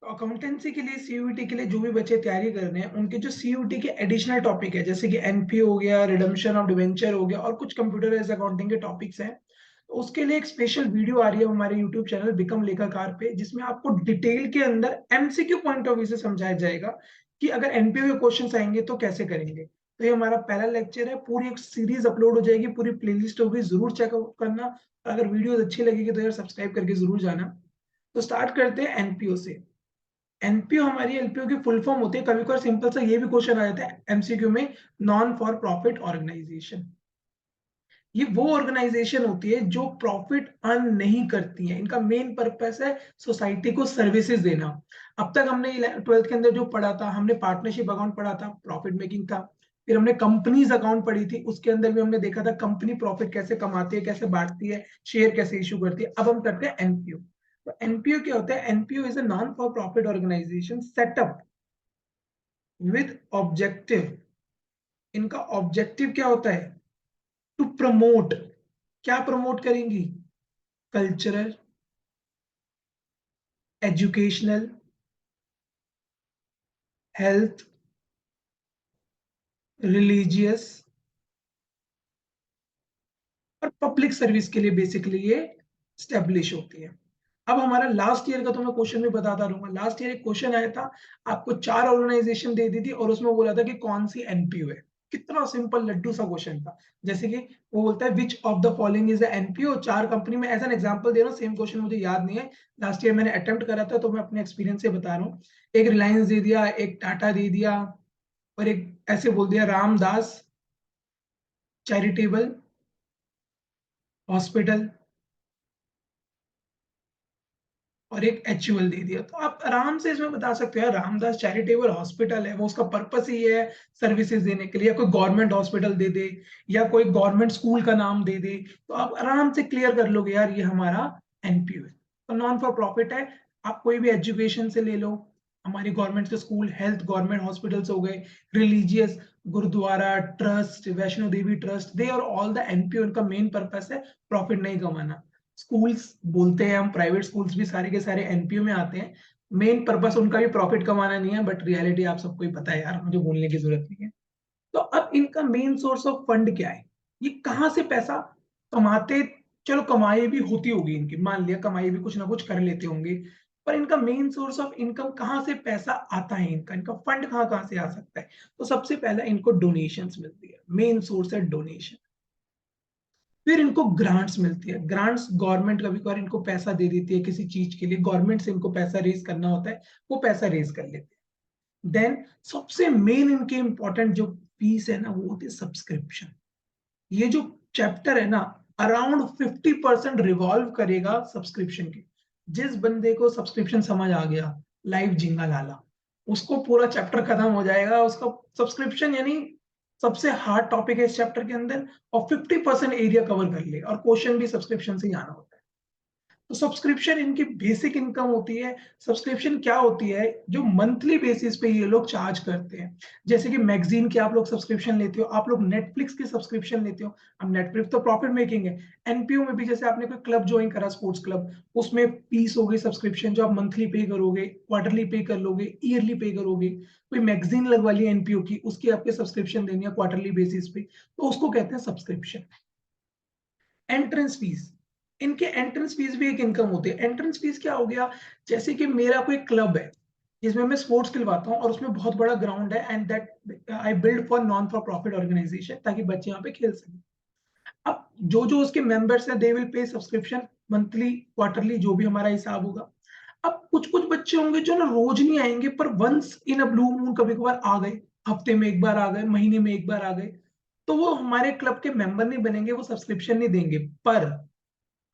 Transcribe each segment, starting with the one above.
Accountancy के लिए CUET के लिए जो भी बच्चे तैयारी कर रहे हैं उनके जो सीयूईटी के एडिशनल टॉपिक है जैसे कि एनपीओ हो गया, रिडम्पशन ऑफ डिवेंचर हो गया और कुछ कंप्यूटराइज्ड अकाउंटिंग के टॉपिक्स हैं, तो उसके लिए एक स्पेशल वीडियो आ रही है हमारे यूट्यूब चैनल बिकम लेखाकार पे, जिसमें आपको डिटेल के अंदर एमसीक्यू पॉइंट ऑफ व्यू से समझाया जाएगा कि अगर एनपीओ के क्वेश्चन आएंगे तो कैसे करेंगे। तो ये हमारा पहला लेक्चर है, पूरी एक सीरीज अपलोड हो जाएगी, पूरी प्लेलिस्ट होगी, जरूर चेकआउट करना। अगर वीडियो अच्छी लगेगी तो यार सब्सक्राइब करके जरूर जाना। तो स्टार्ट करते हैं एनपीओ से। एनपीओ हमारी एलपीओ की फुल फॉर्म होती है, कभी कभार सिंपल सा ये भी क्वेश्चन आ जाता है एमसीक्यू में, नॉन फॉर प्रॉफिट ऑर्गेनाइजेशन। ये वो ऑर्गेनाइजेशन होती है जो प्रॉफिट अर्न नहीं करती है, इनका मेन पर्पस है सोसाइटी को सर्विसेज देना। अब तक हमने 12th के अंदर जो पढ़ा था, हमने पार्टनरशिप अकाउंट पढ़ा था, प्रॉफिट मेकिंग था। फिर हमने कंपनीज अकाउंट पढ़ी थी, उसके अंदर भी हमने देखा था कंपनी प्रॉफिट कैसे कमाती है, कैसे बांटती है, शेयर कैसे इशू करती है। अब हम करते हैं एनपीओ। तो एनपीओ क्या होता है? NPO is a non for profit organization setup with objective. इनका ऑब्जेक्टिव क्या होता है? To promote. क्या प्रमोट करेंगी? कल्चरल, एजुकेशनल, हेल्थ, रिलीजियस और पब्लिक सर्विस के लिए बेसिकली ये स्टेब्लिश होती है। अब हमारा लास्ट ईयर का तो मैं क्वेश्चन भी बताता रहूंगा। लास्ट ईयर एक क्वेश्चन आया था, आपको 4 ऑर्गेनाइजेशन दे दी थी और उसमें बोला था कि कौन सी एनपीओ है। कितना सिंपल लड्डू सा क्वेश्चन था। जैसे कि वो बोलता है which of the following is NPO, 4 company में, ऐसा एग्जांपल दे रहा हूँ, सेम क्वेश्चन मुझे याद नहीं है, लास्ट ईयर मैंने अटेम्प्ट करा था तो मैं अपने एक्सपीरियंस से बता रहा हूँ। एक रिलायंस दे दिया, एक टाटा दे दिया, और एक ऐसे बोल दिया रामदास चैरिटेबल हॉस्पिटल, और एक एचयूएल दे दिया। तो आप आराम से इसमें बता सकते हो यार रामदास चैरिटेबल हॉस्पिटल है, वो उसका पर्पस ही है सर्विसेज देने के लिए, या कोई गवर्नमेंट हॉस्पिटल दे दे, या कोई गवर्नमेंट स्कूल का नाम दे दे, तो आप आराम से क्लियर कर लोगे यार ये हमारा एनपीओ है। तो नॉन फॉर प्रॉफिट है। आप कोई भी एजुकेशन से ले लो, हमारी गवर्नमेंट के स्कूल, हेल्थ गवर्नमेंट हॉस्पिटल्स हो गए, religious gurdwara trust, Vaishno Devi trust, दे और ऑल द एनपीओ, इनका मेन पर्पस है प्रॉफिट नहीं कमाना। स्कूल्स बोलते हैं हम, प्राइवेट स्कूल्स भी सारे के सारे एनपीओ में आते हैं, मेन पर्पस उनका भी प्रॉफिट कमाना नहीं है, बट रियलिटी आप सबको ही पता है यार, मुझे बोलने की जरूरत नहीं है। तो अब इनका मेन सोर्स ऑफ फंड क्या है? ये कहाँ से पैसा कमाते? चलो कमाई भी होती होगी इनकी, मान लिया कमाई भी कुछ ना कुछ कर लेते होंगे, पर इनका मेन सोर्स ऑफ इनकम कहाँ से पैसा आता है? इनका फंड कहाँ कहाँ से आ सकता है? तो सबसे पहला इनको डोनेशंस मिलती है, मेन सोर्स है डोनेशन। फिर इनको ग्रांट्स मिलती है, ग्रांट्स गवर्नमेंट कभी कभार इनको पैसा दे देती है किसी चीज के लिए, गवर्नमेंट से इनको पैसा रेज करना होता है, वो पैसा रेज कर लेते हैं। देन सबसे मेन इनके इंपॉर्टेंट जो फीस है ना, वो होती है सब्सक्रिप्शन। ये जो चैप्टर है ना, अराउंड 50% रिवॉल्व करेगा सब्सक्रिप्शन के। जिस बंदे को सब्सक्रिप्शन समझ आ गया, लाइव जिंगा लाला, उसको पूरा चैप्टर खत्म हो जाएगा। उसका सब्सक्रिप्शन यानी सबसे हार्ड टॉपिक है इस चैप्टर के अंदर, और 50% एरिया कवर कर ले, और क्वेश्चन भी सब्सक्रिप्शन से ही आना होता है। तो सब्सक्रिप्शन इनकी बेसिक इनकम होती है। सब्सक्रिप्शन क्या होती है? जो मंथली बेसिस पे ये लोग चार्ज करते हैं। जैसे कि मैगजीन के आप लोग सब्सक्रिप्शन लेते हो, आप लोग नेटफ्लिक्स के सब्सक्रिप्शन लेते हो। अब नेटफ्लिक्स तो प्रॉफिट मेकिंग है। एनपीओ में भी जैसे आपने कोई क्लब ज्वाइन करा, स्पोर्ट्स क्लब, उसमें फीस हो गई सब्सक्रिप्शन, जो आप मंथली पे करोगे, क्वार्टरली पे कर लोगे, ईयरली पे करोगे। कोई मैगजीन लगवा ली एनपीओ की, उसकी आपके सब्सक्रिप्शन देनी है क्वार्टरली बेसिस पे, तो उसको कहते हैं सब्सक्रिप्शन। एंट्रेंस फीस, इनके एंट्रेंस फीस भी एक इनकम होती है। एंट्रेंस फीस क्या हो गया? जैसे कि मेरा कोई क्लब है जिसमें मैं स्पोर्ट्स खिलवाता हूँ, और उसमें बहुत बड़ा ग्राउंड है, and that I build for non for profit organization, ताकि बच्चे यहाँ पे खेल सकें। अब जो जो उसके मेंबर्स हैं, they will pay subscription monthly, quarterly, जो भी हमारा हिसाब होगा। अब कुछ कुछ बच्चे होंगे जो ना रोज नहीं आएंगे, पर once in a blue moon कभी कभार आ गए, हफ्ते में एक बार आ गए, महीने में एक बार आ गए, तो वो हमारे क्लब के मेंबर नहीं बनेंगे, वो सब्सक्रिप्शन नहीं देंगे, पर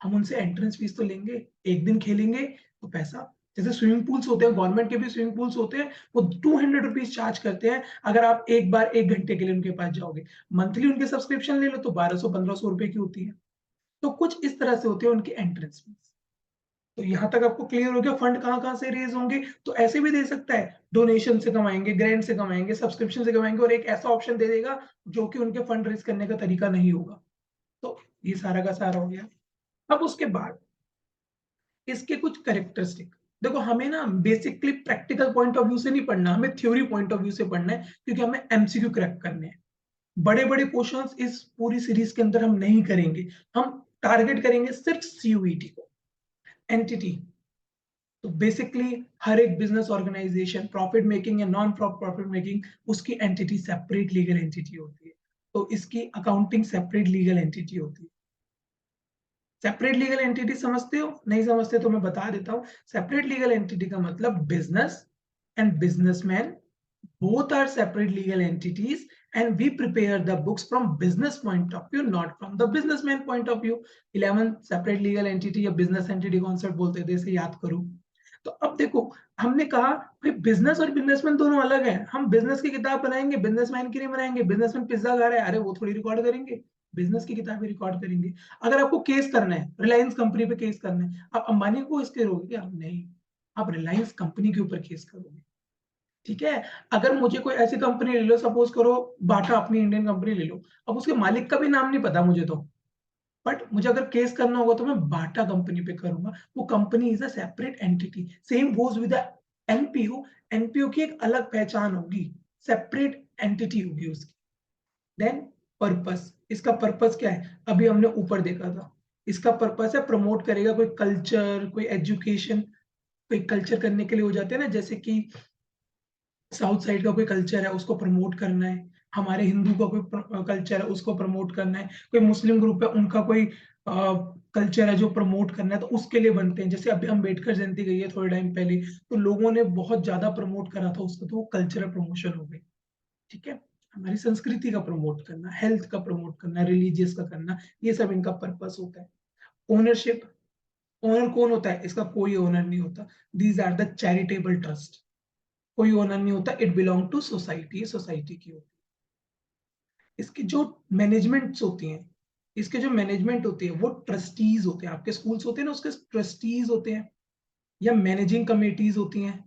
हम उनसे एंट्रेंस फीस तो लेंगे। एक दिन खेलेंगे तो पैसा, जैसे स्विमिंग पूल्स होते हैं, गवर्नमेंट के भी स्विमिंग पूल्स होते हैं, वो 200 रुपीज चार्ज करते हैं अगर आप एक बार 1 घंटे के लिए उनके पास जाओगे। मंथली उनके सब्सक्रिप्शन ले लो तो 1200-1500 रुपए की होती है। तो कुछ इस तरह से होती है उनकी एंट्रेंस फीस। तो यहां तक आपको क्लियर हो गया फंड कहाँ कहाँ से रेज होंगे। तो ऐसे भी दे सकता है, डोनेशन से कमाएंगे, ग्रांट से कमाएंगे, सब्सक्रिप्शन से कमाएंगे, और एक ऐसा ऑप्शन दे देगा जो कि उनके फंड रेज करने का तरीका नहीं होगा। तो ये सारा का सारा हो गया। अब उसके बाद इसके कुछ करेक्टरिस्टिक, देखो हमें ना basically practical point of view से नहीं पढ़ना, हमें थ्योरी पॉइंट ऑफ व्यू से पढ़ना है, क्योंकि हमें एमसीक्यू क्रैक करने हैं। बड़े बड़े क्वेश्चंस इस पूरी सीरीज के अंदर हम नहीं करेंगे, हम टारगेट करेंगे सिर्फ सीयूईटी को, एंटिटी। तो बेसिकली हर एक बिजनेस ऑर्गेनाइजेशन, प्रॉफिट मेकिंग या नॉन प्रॉफिट मेकिंग, उसकी एंटिटी सेपरेट लीगल एंटिटी होती है। तो इसकी अकाउंटिंग सेपरेट लीगल एंटिटी होती है। सेपरेट लीगल एंटिटी समझते हो? नहीं समझते तो मैं बता देता हूँ। सेपरेट लीगल एंटिटी का मतलब business and businessman both are separate legal entities, and we prepare the books from business point of view, not from the businessman point of view। 11 separate legal entity या business entity concept बोलते थे, इसे याद करो। तो अब देखो, हमने कहा भाई बिजनेस और बिजनेसमैन दोनों अलग हैं, हम बिजनेस की किताब बनाएंगे, बिजनेसमैन की नहीं बनाएंगे। बिजनेसमैन पिज्जा खा रहा है, अरे वो थोड़ी रिकॉर्ड करेंगे, बिजनेस की किताबें रिकॉर्ड करेंगे। अगर आपको केस करना है, रिलायंस कंपनी पे केस करना है, आप अंबानी को केस करोगे क्या? नहीं, आप रिलायंस कंपनी के ऊपर केस करोगे। ठीक है। अगर मुझे कोई ऐसी कंपनी ले लो, सपोज करो बाटा, अपनी इंडियन कंपनी ले लो, अब उसके मालिक का भी नाम नहीं पता मुझे तो, बट मुझे अगर केस करना होगा तो मैं बाटा कंपनी पे करूंगा। वो company is a separate entity. Same goes with NPO. NPO की एक अलग पहचान होगी, सेपरेट एंटिटी होगी उसकी। देन पर्पस, इसका पर्पस क्या है? अभी हमने ऊपर देखा था, इसका पर्पस है प्रमोट करेगा कोई कल्चर, कोई एजुकेशन। कोई कल्चर करने के लिए हो जाते हैं ना, जैसे कि साउथ साइड का कोई कल्चर है उसको प्रमोट करना है, हमारे हिंदू का कोई कल्चर है उसको प्रमोट करना है, कोई मुस्लिम ग्रुप है उनका कोई कल्चर है जो प्रमोट करना है, तो उसके लिए बनते हैं। जैसे अभी अम्बेडकर जयंती गई है थोड़े टाइम पहले, तो लोगों ने बहुत ज्यादा प्रमोट करा था उसको, तो वो कल्चरल प्रमोशन हो गई। ठीक है। हमारी संस्कृति का प्रमोट करना, हेल्थ का प्रमोट करना, रिलीजियस का करना, ये सब इनका पर्पस होता है। ओनरशिप, ओनर कौन होता है इसका? कोई ओनर नहीं होता। These are the charitable trust. कोई ओनर नहीं होता, it belong to society, society की होती है। इसकी जो मैनेजमेंट्स होती हैं, इसके जो मैनेजमेंट होती है वो ट्रस्टीज होते हैं। आपके स्कूल्स होते हैं ना, उसके ट्रस्टीज होते हैं या मैनेजिंग कमेटीज होती हैं,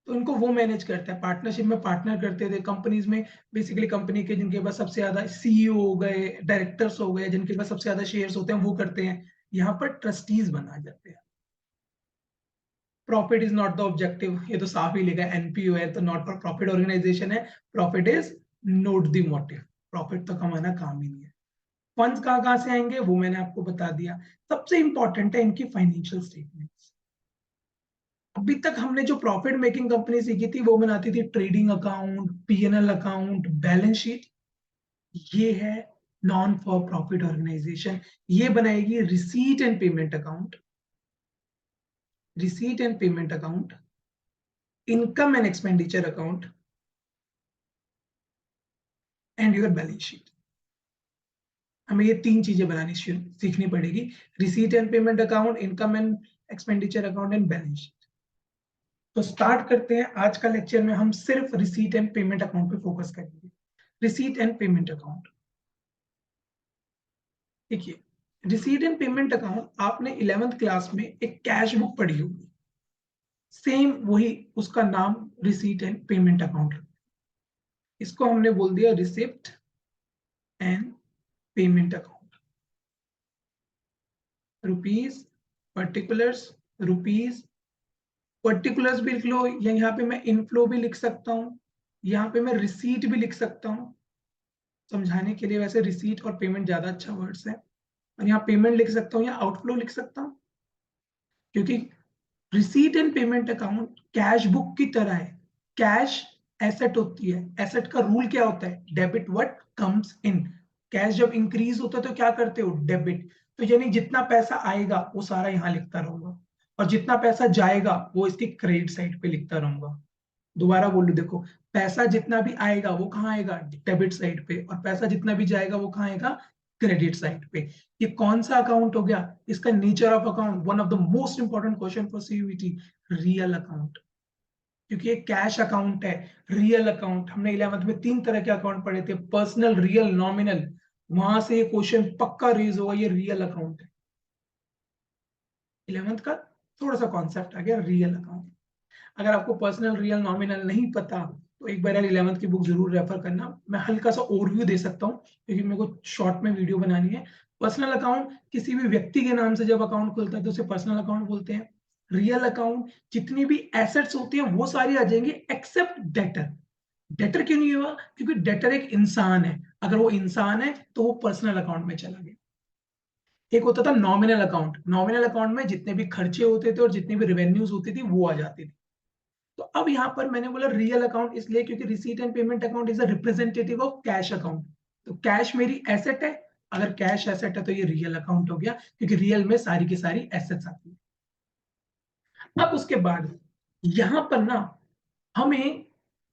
तो इनको वो मैनेज करता है। पार्टनरशिप में पार्टनर करते थे कंपनीज में, बेसिकली कंपनी के जिनके पास सबसे ज्यादा सीईओ हो गए, डायरेक्टर्स हो गए, जिनके पास सबसे ज्यादा शेयर्स होते हैं, वो करते हैं। यहाँ पर ट्रस्टीज बना जाते हैं। Profit is not the objective, ये तो साफ ही लिखा है, एनपीओ है तो नॉट फॉर प्रॉफिट ऑर्गेनाइजेशन है। Profit is note the motive, profit तो कमाना काम ही नहीं है। फंड्स कहाँ कहाँ से आएंगे वो मैंने आपको बता दिया। सबसे इंपॉर्टेंट है इनकी फाइनेंशियल स्टेटमेंट्स। अभी तक हमने जो प्रॉफिट मेकिंग कंपनी सीखी थी वो बनाती थी trading account, PNL account, balance sheet. ये है नॉन फॉर प्रॉफिट ऑर्गेनाइजेशन, ये बनाएगी receipt and payment account, receipt and payment account, income and expenditure account, and your balance sheet. हमें ये तीन चीजें बनानी सीखनी पड़ेगी, receipt and payment account, income and expenditure account and balance sheet. तो स्टार्ट करते हैं आज का लेक्चर में, हम सिर्फ रिसीट एंड पेमेंट अकाउंट पे फोकस करेंगे। रिसीट एंड पेमेंट अकाउंट, देखिए, रिसीट एंड पेमेंट अकाउंट आपने 11th क्लास में एक कैश बुक पढ़ी होगी, सेम वही उसका नाम रिसीट एंड पेमेंट अकाउंट। इसको हमने बोल दिया receipt and payment account. Rupees, particulars, rupees, particulars भी लिख लो, या यहाँ पे मैं इनफ्लो भी लिख सकता हूँ, यहाँ पे मैं रिसीट भी लिख सकता हूँ समझाने के लिए। वैसे रिसीट और पेमेंट ज्यादा अच्छा वर्ड्स है, और यहाँ पेमेंट लिख सकता हूँ या आउटफ्लो लिख सकता हूँ, क्योंकि receipt and payment account cash book की तरह है। कैश एसेट होती है, एसेट का रूल क्या होता है? Debit what comes in. Cash जब इंक्रीज होता है तो क्या करते हो? डेबिट। तो यानी जितना पैसा आएगा वो सारा यहाँ लिखता रहूंगा, और जितना पैसा जाएगा वो इसकी क्रेडिट साइड पे लिखता रहूंगा। दोबारा बोलू, देखो, पैसा जितना भी आएगा वो कहाँ आएगा? डेबिट साइड पे, और पैसा जितना भी जाएगा वो कहाँ आएगा? क्रेडिट साइड पे। ये कौन सा अकाउंट हो गया? इसका nature of account, one of the most important question for CUET, real account. क्योंकि ये कैश अकाउंट है। रियल अकाउंट, हमने 11th में तीन तरह के अकाउंट पढ़े थे, पर्सनल, रियल, नॉमिनल। वहां से ये क्वेश्चन पक्का रेज होगा, ये रियल अकाउंट है। 11th का थोड़ा सा कॉन्सेप्ट आ गया रियल अकाउंट। अगर आपको पर्सनल, रियल, नॉमिनल नहीं पता तो एक बार 11th की बुक जरूर रेफर करना। मैं हल्का सा ओवरव्यू दे सकता हूँ क्योंकि मेरे को शॉर्ट में वीडियो बनानी है। पर्सनल अकाउंट, किसी भी व्यक्ति के नाम से जब अकाउंट खुलता है तो उसे पर्सनल अकाउंट बोलते हैं। रियल अकाउंट, जितनी भी एसेट्स होती हैं वो सारी आ जाएंगी एक्सेप्ट डेटर। डेटर क्यों नहीं हुआ? क्योंकि डेटर एक इंसान है, अगर वो इंसान है तो वो पर्सनल अकाउंट में चला गया। एक होता था नॉमिनल अकाउंट, नॉमिनल अकाउंट में जितने भी खर्चे होते थे और जितनी भी रेवेन्यूज होती थी वो आ जाती थी। तो अब यहां पर मैंने बोला रियल अकाउंट, इसलिए क्योंकि receipt and payment account is a representative of cash account. तो कैश मेरी एसेट है, अगर कैश एसेट है तो ये रियल अकाउंट हो गया, क्योंकि रियल में सारी की सारी एसेट्स आती है। अब उसके बाद यहां पर ना हमें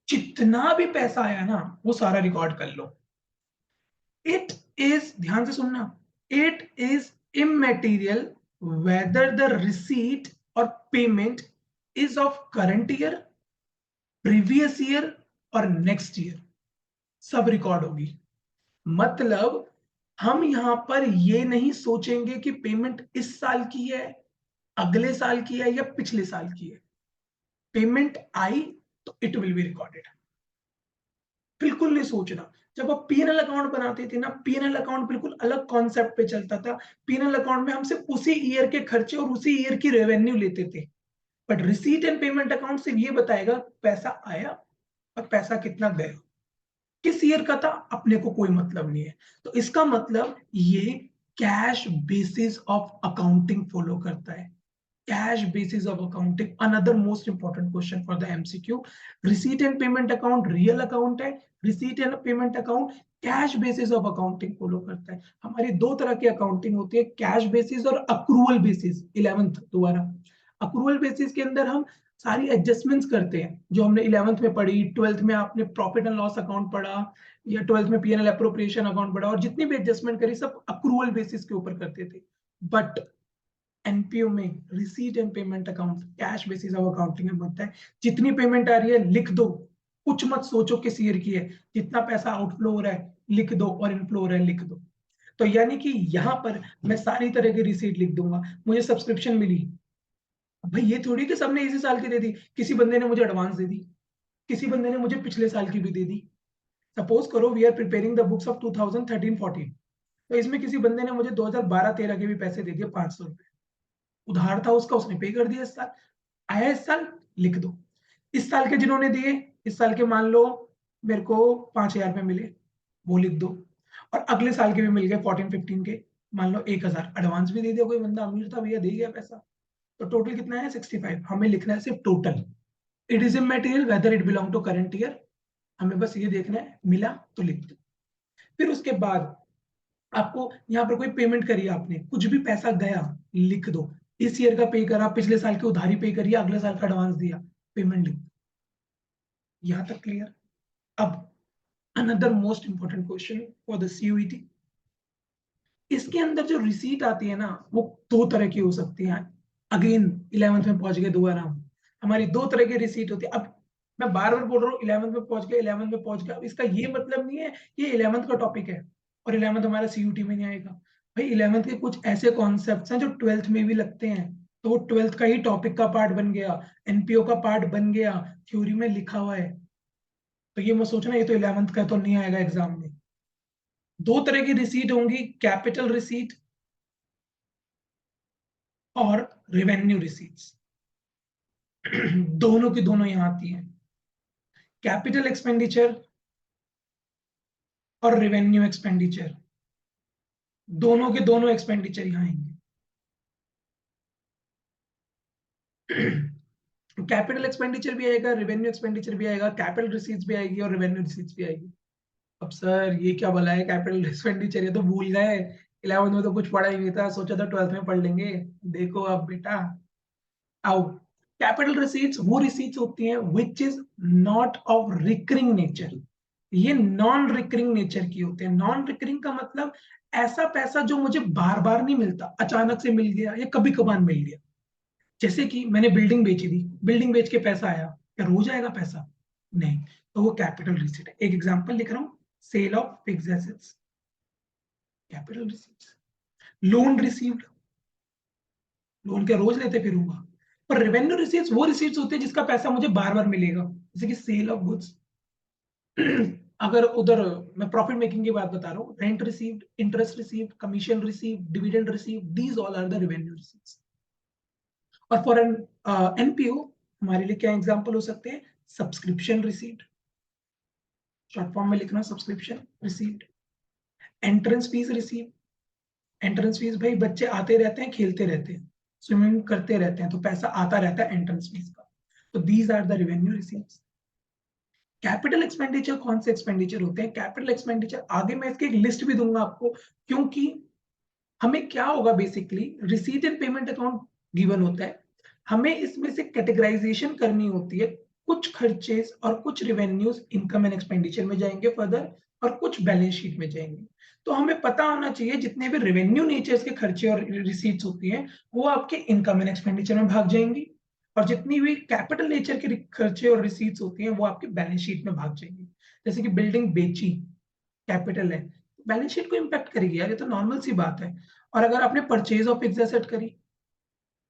जितना भी पैसा आया ना वो सारा रिकॉर्ड कर लो। इट इज, ध्यान से सुनना, it is immaterial whether the receipt और payment is of current year, previous year और नेक्स्ट ईयर, सब रिकॉर्ड होगी। मतलब हम यहां पर ये नहीं सोचेंगे कि पेमेंट इस साल की है, अगले साल की है या पिछले साल की है। पेमेंट आई तो इट विल बी रिकॉर्डेड। बिल्कुल नहीं सोचना। जब आप पीएनएल अकाउंट बनाते थे ना, पीएनएल अकाउंट बिल्कुल अलग कॉन्सेप्ट पे चलता था। पीएनएल अकाउंट में हम सिर्फ उसी ईयर के खर्चे और उसी ईयर की रेवेन्यू लेते थे। But receipt and payment account सिर्फ ये बताएगा पैसा आया और पैसा कितना गया, किस ईयर का था अपने को कोई मतलब नहीं है। तो इसका मतलब ये cash basis of accounting follow करता है। Cash basis of accounting, another most important question for the MCQ. Receipt and payment account real account है, receipt and payment account cash basis of accounting follow करता है। हमारी दो तरह की accounting होती है, कैश बेसिस और अक्रूवल बेसिस। 11th दोबारा, अक्रूवल बेसिस के अंदर हम सारी एडजस्टमेंट्स करते हैं जो हमने 11th में पढ़ी, 12th में आपने प्रॉफिट एंड लॉस अकाउंट पढ़ा, या 12th में पीएनएल अप्रोप्रिएशन अकाउंट पढ़ा, और जितनी भी एडजस्टमेंट करी सब अक्रूवल बेसिस के ऊपर करते थे। बट एनपीओ में receipt and payment account cash basis of accounting में बनता है। जितनी पेमेंट आ रही है लिख दो, कुछ मत सोचो किस ईयर की है। जितना पैसा आउटफ्लो हो रहा है लिख दो, और इनफ्लो हो रहा है लिख दो। तो यानी कि यहाँ पर मैं सारी तरह की रिसीट लिख दूंगा। मुझे सब्सक्रिप्शन मिली, भाई ये थोड़ी कि सबने इसी साल की दे दी, किसी बंदे ने मुझे एडवांस दे दी, किसी बंदे ने मुझे पिछले साल की भी दे दी। सपोज करो we are preparing the books of 2013-14, तो इसमें किसी बंदे ने मुझे 2012-13 के भी पैसे दे दिए, 500 रुपए उधार था उसका, उसने पे कर दिया। इस साल आया, इस साल लिख दो। इस साल के जिन्होंने दिए, इस साल के मान लो मेरे को 5,000 रुपए मिले, वो लिख दो। और अगले साल के भी मिल गए 14-15 के, मान लो 1,000 एडवांस भी दे दिया, कोई बंदा अमीर था भैया दे गया पैसा। तो टोटल कितना है? 65। हमें लिखना है सिर्फ total. It is immaterial whether it belong to current year, हमें बस ये देखना है मिला तो लिख दो। फिर उसके बाद आपको यहाँ पर कोई पेमेंट करी, आपने कुछ भी पैसा गया लिख दो। इस ईयर का पे करा, पिछले साल की उधारी पे करी, अगले साल का एडवांस दिया, पेमेंट लिख दो। यहां तक क्लियर? अब another most important question for the CUET, इसके अंदर जो रिसीट आती है ना वो दो तरह की हो सकती है। अगेन 11th में पहुंच गए दोबारा हम, हमारी दो तरह की रिसीट होती है। अब मैं बार बार बोल रहा हूँ 11th में पहुंच गए, 11th में पहुंच गया, इसका ये मतलब नहीं है ये 11th का टॉपिक है और 11th हमारा सीयूटी में नहीं आएगा। भाई 11th के कुछ ऐसे कॉन्सेप्ट्स हैं जो 12th में भी लगते हैं, तो वो 12th का ही टॉपिक का पार्ट बन गया, एनपीओ का पार्ट बन गया, थ्योरी में लिखा हुआ है। तो ये मत सोचना ये तो 11th का तो नहीं आएगा एग्जाम में। दो तरह की रिसीट होंगी, कैपिटल रिसीट और रेवेन्यू रिसीट्स। दोनों की दोनों यहां आती हैं, कैपिटल एक्सपेंडिचर और रेवेन्यू एक्सपेंडिचर, दोनों के दोनों एक्सपेंडिचर यहां आएंगे। कैपिटल एक्सपेंडिचर भी आएगा, रेवेन्यू एक्सपेंडिचर भी आएगा, कैपिटल रिसीट्स भी आएगी और रेवेन्यू रिसीट्स भी आएगी। अब सर ये क्या भला है कैपिटल एक्सपेंडिचर, ये तो भूल गए, 11th में तो कुछ पढ़ा ही नहीं था, सोचा था 12th में पढ़ लेंगे। देखो अब बेटा आओ, कैपिटल रिसीट्स वो रिसीट्स होती हैं which is not of recurring nature. ये नॉन रिकरिंग नेचर की होते हैं। नॉन रिकरिंग का मतलब ऐसा पैसा जो मुझे बार बार नहीं मिलता, अचानक से मिल गया या कभी कभार मिल गया। जैसे कि मैंने बिल्डिंग बेची थी, बिल्डिंग बेच के पैसा आया, क्या रोज आएगा पैसा? नहीं। तो वो कैपिटल रिसीट है। एक एग्जांपल लिख रहा हूं, sale of fixed assets, capital receipts. Loan received, loan क्या रोज लेते फिरूंगा? पर रेवेन्यू रिसीट्स वो रिसीट्स होते हैं जिसका पैसा मुझे बार बार मिलेगा, जैसे कि सेल ऑफ गुड्स। अगर उधर मैं प्रॉफिट मेकिंग की बात बता रहा हूँ, rent received, interest received, commission received, dividend received, these all are the revenue receipts. और फॉर एन एनपीओ हमारे लिए क्या एग्जांपल हो सकते हैं? सब्सक्रिप्शन रिसीट, शॉर्ट फॉर्म में लिखना subscription receipt. Entrance fees receipt, entrance fees भाई बच्चे आते रहते हैं, खेलते रहते हैं, स्विमिंग करते रहते हैं, तो पैसा आता रहता है एंट्रेंस फीस का। तो these are the revenue receipts. Capital expenditure कौन से एक्सपेंडिचर होते हैं? कैपिटल एक्सपेंडिचर आगे मैं इसकी एक लिस्ट भी दूंगा आपको, क्योंकि हमें क्या होगा basically, receipt and payment account given होता है, हमें इसमें से कैटेगराइजेशन करनी होती है। कुछ खर्चेस और कुछ रेवेन्यूज इनकम एंड एक्सपेंडिचर में जाएंगे फर्दर, और कुछ बैलेंस शीट में जाएंगे। तो हमें पता होना चाहिए जितने भी रेवेन्यू नेचर्स के खर्चे और रिसीट्स होती हैं वो आपके इनकम एंड एक्सपेंडिचर में भाग जाएंगी, और जितनी भी कैपिटल नेचर के खर्चे और रिसीट्स होती हैं वो आपके बैलेंस शीट में भाग जाएंगी। जैसे कि बिल्डिंग बेची, कैपिटल है, बैलेंस शीट को इंपैक्ट करेगी यार, ये तो नॉर्मल सी बात है। और अगर आपने परचेज ऑफ फिक्स एसेट करी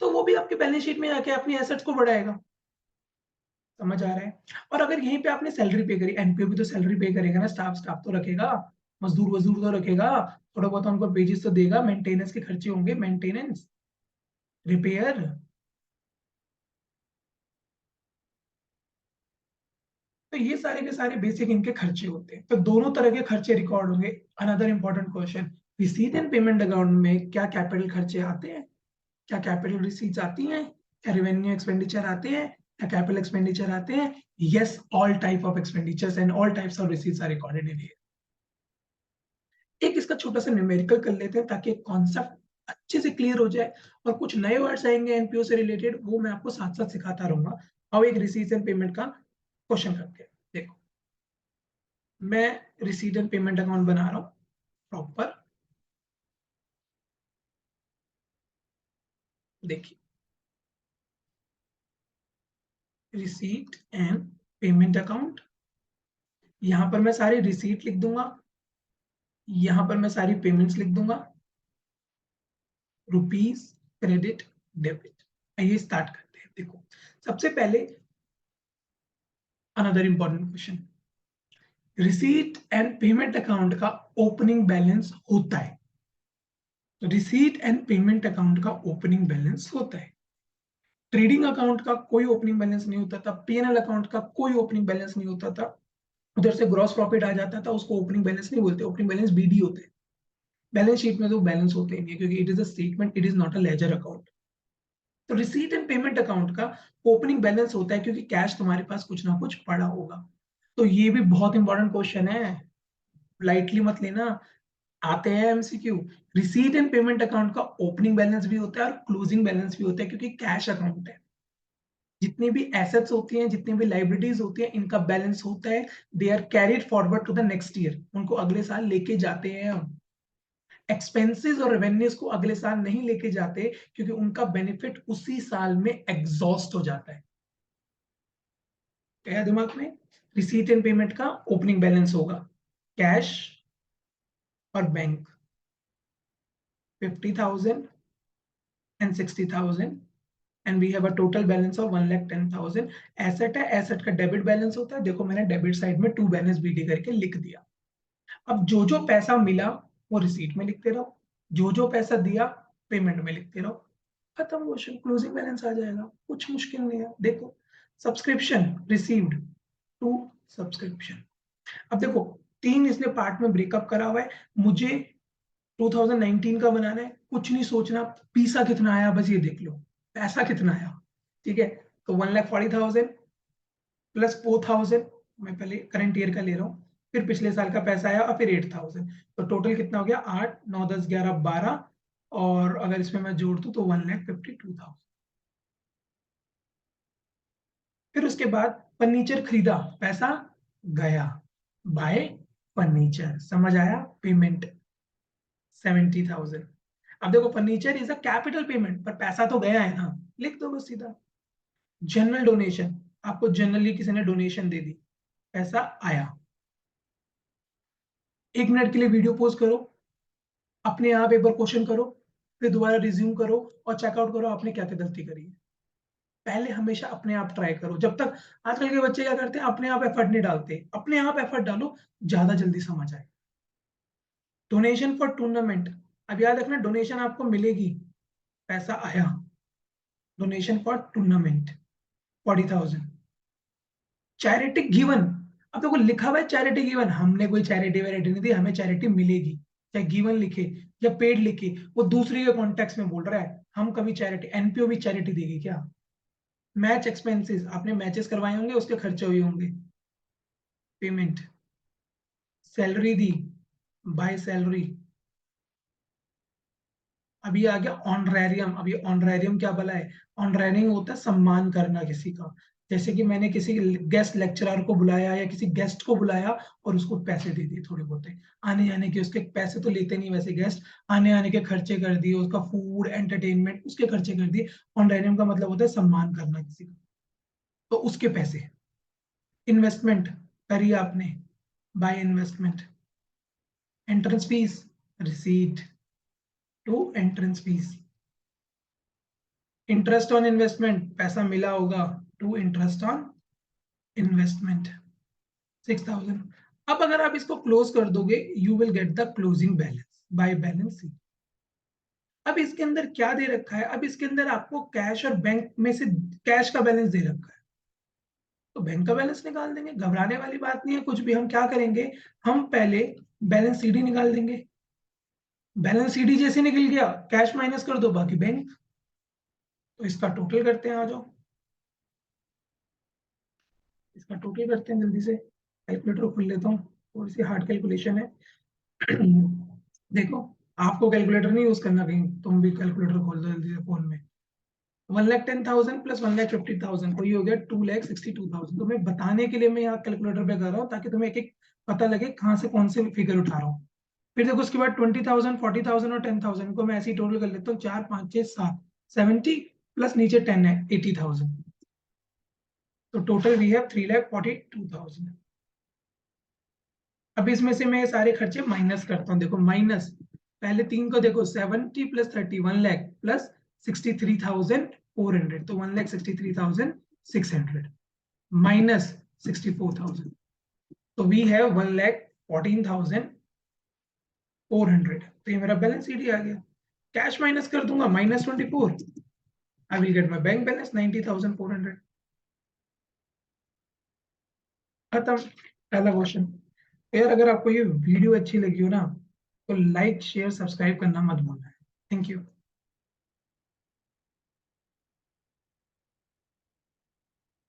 तो वो भी आपके बैलेंस शीट में आके अपनी एसेट्स को बढ़ाएगा। समझ आ रहा है? और अगर यहीं पे आपने सैलरी पे करी, एनपीओ भी तो सैलरी पे करेगा ना, स्टाफ स्टाफ तो रखेगा, मजदूर वजदूर तो रखेगा, थोड़ा बहुत उनको पेजेस तो देगा, मेंटेनेंस के खर्चे होंगे, मेंटेनेंस, रिपेयर। तो ये सारे के सारे बेसिक इनके खर्चे होते हैं, तो दोनों तरह के खर्चे रिकॉर्ड होंगे। Another important question, receipt and payment account में क्या कैपिटल खर्चे आते हैं? क्या कैपिटल रिसीट्स आती हैं? क्या रेवेन्यू एक्सपेंडिचर आते हैं? क्या कैपिटल एक्सपेंडिचर आते हैं? Yes, all type of expenditures and all types of receipts are recorded in here. एक इसका छोटा सा न्यूमेरिकल कर लेते हैं ताकि कॉन्सेप्ट अच्छे से क्लियर हो जाए, और कुछ नए वर्ड्स आएंगे एनपीओ से रिलेटेड वो मैं आपको साथ साथ सिखाता रहूंगा। अब एक रिसीट्स एंड पेमेंट का क्वेश्चन करते हैं। देखो, मैं रिसीट एंड पेमेंट अकाउंट बना रहा हूं प्रॉपर। देखिए, रिसीट एंड पेमेंट अकाउंट, यहां पर मैं सारी रिसीट लिख दूंगा, यहां पर मैं सारी पेमेंट्स लिख दूंगा, रुपीज, क्रेडिट, डेबिट। आइए स्टार्ट करते हैं। देखो, सबसे पहले another important question, receipt and payment account का ओपनिंग बैलेंस होता है। रिसीट एंड पेमेंट अकाउंट का ओपनिंग बैलेंस होता है। ट्रेडिंग अकाउंट का कोई ओपनिंग बैलेंस नहीं होता था, पीएनएल अकाउंट का कोई ओपनिंग बैलेंस नहीं होता था, उधर से ग्रॉस प्रॉफिट आ जाता था, उसको ओपनिंग बैलेंस नहीं बोलते, ओपनिंग बैलेंस बीडी होते हैं। बैलेंस शीट में तो बैलेंस होते ही नहीं, क्योंकि it is a statement, it is not a ledger account. तो रिसीट एंड पेमेंट अकाउंट का ओपनिंग बैलेंस होता है, क्योंकि कैश तुम्हारे पास कुछ ना कुछ पड़ा होगा। तो ये भी बहुत इंपॉर्टेंट क्वेश्चन है, लाइटली मत लेना, आते हैं MCQ. Receipt and payment account का ओपनिंग बैलेंस भी होता है और क्लोजिंग बैलेंस भी होता है, क्योंकि कैश अकाउंट है। जितनी भी एसेट्स होती हैं, जितनी भी लाइबिलिटीज होती हैं, इनका बैलेंस होता है। They are carried forward to the next year, उनको अगले साल लेके जाते हैं हम। एक्सपेंसेस और रेवेन्यूज को अगले साल नहीं लेके जाते, क्योंकि उनका बेनिफिट उसी साल में एग्जॉस्ट हो जाता है। क्या दिमाग में? रिसीट एंड पेमेंट का ओपनिंग बैलेंस होगा कैश और bank, 50,000 and 60,000, and we have a total balance of 1,10,000। Asset है, एसेट का डेबिट बैलेंस होता है, देखो मैंने डेबिट साइड में टू बैलेंस बीडी करके लिख दिया। अब जो जो पैसा मिला वो रिसीट में लिखते रहो, जो जो पैसा दिया पेमेंट में लिखते रहो, खत्म क्वेश्चन, क्लोजिंग बैलेंस आ जाएगा, कुछ मुश्किल नहीं है। देखो, सब्सक्रिप्शन रिसीव्ड टू सब्सक्रिप्शन। अब देखो, तीन इसने पार्ट में ब्रेकअप करा हुआ है, मुझे 2019 का बनाना है, कुछ नहीं सोचना, पैसा कितना आया बस ये देख लो, पैसा कितना आया। ठीक है, तो 1,40,000 प्लस 4,000, मैं पहले करंट ईयर का ले रहा हूँ, फिर पिछले साल का पैसा आया और फिर 8,000, तो टोटल कितना हो गया? 8, 9, 10, 11, 12, और अगर इसमें मैं जोड़ दूं तो 1,52,000। फिर उसके बाद फर्नीचर खरीदा, पैसा गया, बाय फर्नीचर, समझ आया? पेमेंट 70,000। अब देखो, furniture is a capital payment, पर पैसा तो गया है ना, लिख दो बस सीधा। जनरल डोनेशन, आपको जनरली किसी ने डोनेशन दे दी, पैसा आया। 1 मिनट के लिए वीडियो पॉज करो, अपने आप एक बार क्वेश्चन करो, फिर दोबारा रिज्यूम करो और चेकआउट करो आपने क्या क्या गलती करी है। पहले हमेशा अपने आप ट्राई करो, जब तक, आजकल के बच्चे क्या करते हैं, अपने आप एफर्ट नहीं डालते, अपने आप एफर्ट डालो, ज्यादा जल्दी समझ आए। डोनेशन फॉर टूर्नामेंट, अब याद रखना, डोनेशन आपको मिलेगी, पैसा आया, donation for tournament 40,000। Charity given, अब देखो लिखा हुआ है चैरिटी गिवन, हमने कोई चैरिटी वैरिटी नहीं दी, हमें चैरिटी मिलेगी, चाहे गिवन लिखे या पेड लिखे, वो दूसरी के कॉन्टेक्स्ट में बोल रहा है, हम कभी चैरिटी, एनपीओ भी चैरिटी देगी क्या? मैच एक्सपेंसेस, आपने मैचेस करवाए होंगे, उसके खर्चे हुए होंगे, payment, salary the, by salary. अभी आ गया ऑनरेरियम। अभी ऑनरेरियम क्या भला है? ऑनरेरियम होता है सम्मान करना किसी का, जैसे कि मैंने किसी गेस्ट लेक्चरर को बुलाया या किसी गेस्ट को बुलाया और उसको पैसे दे दिए थोड़े बहुत, आने जाने के, उसके पैसे तो लेते नहीं वैसे गेस्ट, आने आने के खर्चे कर दिए, उसका फूड एंटरटेनमेंट उसके खर्चे कर दिए। ऑनरेरियम का मतलब होता है सम्मान करना किसी का, तो उसके पैसे। इन्वेस्टमेंट करी आपने, by investment. Entrance fees, receipt to entrance fees. Interest on investment, पैसा मिला होगा, टू इंटरेस्ट ऑन इन्वेस्टमेंट 6,000। अब अगर आप इसको क्लोज कर दोगे, you will get the closing balance by balance sheet. अब इसके अंदर क्या दे रखा है? अब इसके अंदर आपको कैश और बैंक में से कैश का बैलेंस दे रखा है, तो बैंक का बैलेंस निकाल देंगे, घबराने वाली बात नहीं है कुछ भी। हम क्या करेंगे, हम पहले बैलेंस सीडी निकाल देंगे, बैलेंस सीडी जैसे निकल गया, कैश माइनस कर दो, बाकी बैंक। तो इसका टोटल करते हैं, आ जाओ, इसका टोटल करते हैं जल्दी से, कैलकुलेटर खोल लेता हूँ, थोड़ी सी हार्ड कैलकुलेशन है। देखो, आपको कैलकुलेटर नहीं यूज करना कहीं, तुम भी कैलकुलेटर खोल दो जल्दी से फोन में। 1,10,000 प्लस 1,50,000 तो ये हो गया 2,62,000। तो मैं बताने के लिए मैं यहाँ कैलकुलेटर पे कर रहा हूँ, ताकि तुम्हें एक एक पता लगे कहाँ से कौन से फिगर उठा रहा हूँ। फिर देखो उसके बाद 20,000, 40,000 और 10,000 को मैं ऐसे ही टोटल कर लेता हूँ, 4, 5, 6, 7, 70 प्लस नीचे 10 है 80,000। तो टोटल वी हैव 3,42,000। अब इसमें से मैं सारे खर्चे माइनस करता हूँ, देखो माइनस, पहले तीन को देखो, 70 प्लस 30 1,00,000 प्लस 63,400, तो 1,63,600 माइनस 64,000, तो वी हैव 1,14,400। तो ये मेरा बैलेंस शीट ही आ गया। कैश माइनस कर दूंगा, -24, I will get my bank balance 90,400। खत्म, पहला क्वेश्चन। यार अगर आपको ये वीडियो अच्छी लगी हो ना, तो लाइक शेयर सब्सक्राइब करना मत भूलना है। Thank you.